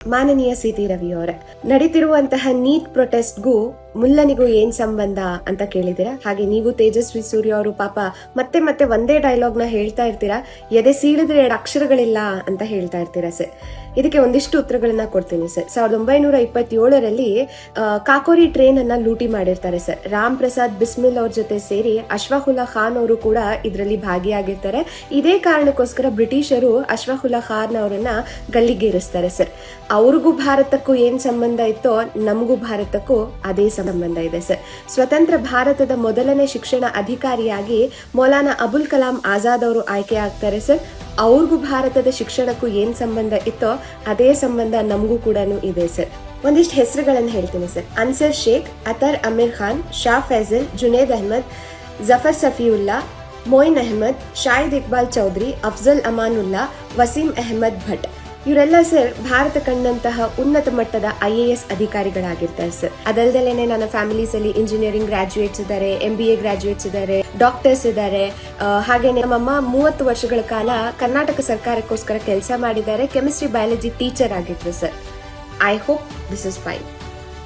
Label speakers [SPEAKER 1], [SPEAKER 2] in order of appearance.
[SPEAKER 1] ಮಾನನೀಯ city Ravi ಅವರೇ, ನಡೀತಿರುವಂತಹ neat ಪ್ರೊಟೆಸ್ಟ್ಗೂ ಮುಲ್ಲನಿಗೂ ಏನ್ ಸಂಬಂಧ ಅಂತ ಕೇಳಿದಿರಾ. ಹಾಗೆ ನೀವು ತೇಜಸ್ವಿ ಸೂರ್ಯ ಅವರು ಪಾಪ ಮತ್ತೆ ಮತ್ತೆ ಒಂದೇ ಡೈಲಾಗ್ ನ ಹೇಳ್ತಾ ಇರ್ತೀರಾ, ಎದೆ ಸೀಳಿದ್ರೆ 2 ಅಕ್ಷರಗಳಿಲ್ಲ ಅಂತ ಹೇಳ್ತಾ ಇರ್ತೀರಾ ಸರ್. ಇದಕ್ಕೆ ಒಂದಿಷ್ಟು ಉತ್ತರಗಳನ್ನ ಕೊಡ್ತೀನಿ ಸರ್. 1927ರಲ್ಲಿ ಕಾಕೋರಿ ಟ್ರೈನ್ ಅನ್ನ ಲೂಟಿ ಮಾಡಿರ್ತಾರೆ ಸರ್. ರಾಮ್ ಪ್ರಸಾದ್ ಬಿಸ್ಮಿಲ್ ಅವ್ರ ಜೊತೆ ಸೇರಿ ಅಶ್ಫಾಕುಲ್ಲಾ ಖಾನ್ ಅವರು ಕೂಡ ಇದರಲ್ಲಿ ಭಾಗಿಯಾಗಿರ್ತಾರೆ. ಇದೇ ಕಾರಣಕ್ಕೋಸ್ಕರ ಬ್ರಿಟಿಷರು ಅಶ್ಫಾಕುಲ್ಲಾ ಖಾನ್ ಅವರನ್ನ ಗಲ್ಲಿಗೇರಿಸ್ತಾರೆ ಸರ್. ಅವ್ರಿಗೂ ಭಾರತಕ್ಕೂ ಏನ್ ಸಂಬಂಧ ಇತ್ತೋ ನಮಗೂ ಭಾರತಕ್ಕೂ ಅದೇ ಸಂಬಂಧ ಇದೆ ಸರ್. ಸ್ವತಂತ್ರ ಭಾರತದ ಮೊದಲನೇ ಶಿಕ್ಷಣ ಅಧಿಕಾರಿಯಾಗಿ ಮೌಲಾನಾ ಅಬುಲ್ ಕಲಾಂ ಆಜಾದ್ ಅವರು ಆಯ್ಕೆ ಆಗ್ತಾರೆ ಸರ್. ಅವ್ರಿಗೂ ಭಾರತದ ಶಿಕ್ಷಣಕ್ಕೂ ಏನ್ ಸಂಬಂಧ ಇತ್ತೋ ಅದೇ ಸಂಬಂಧ ನಮಗೂ ಕೂಡ ಇದೆ ಸರ್. ಒಂದಿಷ್ಟು ಹೆಸರುಗಳನ್ನು ಹೇಳ್ತೀನಿ ಸರ್. ಅನ್ಸರ್ ಶೇಖ್, ಅತರ್ ಅಮೀರ್ ಖಾನ್, ಶಾ ಫೈಜಲ್, ಜುನೇದ್ ಅಹ್ಮದ್, ಜಫರ್ ಸಫಿಯುಲ್ಲಾ, ಮೊಯಿನ್ ಅಹ್ಮದ್, ಶಾಹಿದ್ ಇಕ್ಬಾಲ್ ಚೌಧರಿ, ಅಫ್ಜಲ್ ಅಮಾನುಲ್ಲಾ, ವಸೀಂ ಅಹ್ಮದ್ ಭಟ್. ಇವರೆಲ್ಲ ಸರ್ ಭಾರತ ಕಂಡಂತಹ ಉನ್ನತ ಮಟ್ಟದ IAS ಅಧಿಕಾರಿಗಳಾಗಿರ್ತಾರೆ ಸರ್. ಅದಲ್ದಲೇನೆ ನನ್ನ ಫ್ಯಾಮಿಲೀಸ್ ಅಲ್ಲಿ ಇಂಜಿನಿಯರಿಂಗ್ ಗ್ರಾಜುಯೇಟ್ಸ್ ಇದ್ದಾರೆ, MBA ಗ್ರಾಜುಯೇಟ್ಸ್ ಇದ್ದಾರೆ, ಡಾಕ್ಟರ್ಸ್ ಇದ್ದಾರೆ. ಹಾಗೇನೆ ನಮ್ಮಮ್ಮ 30 ವರ್ಷಗಳ ಕಾಲ ಕರ್ನಾಟಕ ಸರ್ಕಾರಕ್ಕೋಸ್ಕರ ಕೆಲಸ ಮಾಡಿದ್ದಾರೆ. ಕೆಮಿಸ್ಟ್ರಿ ಬಯಾಲಜಿ ಟೀಚರ್ ಆಗಿದ್ರು sir. I hope this is fine.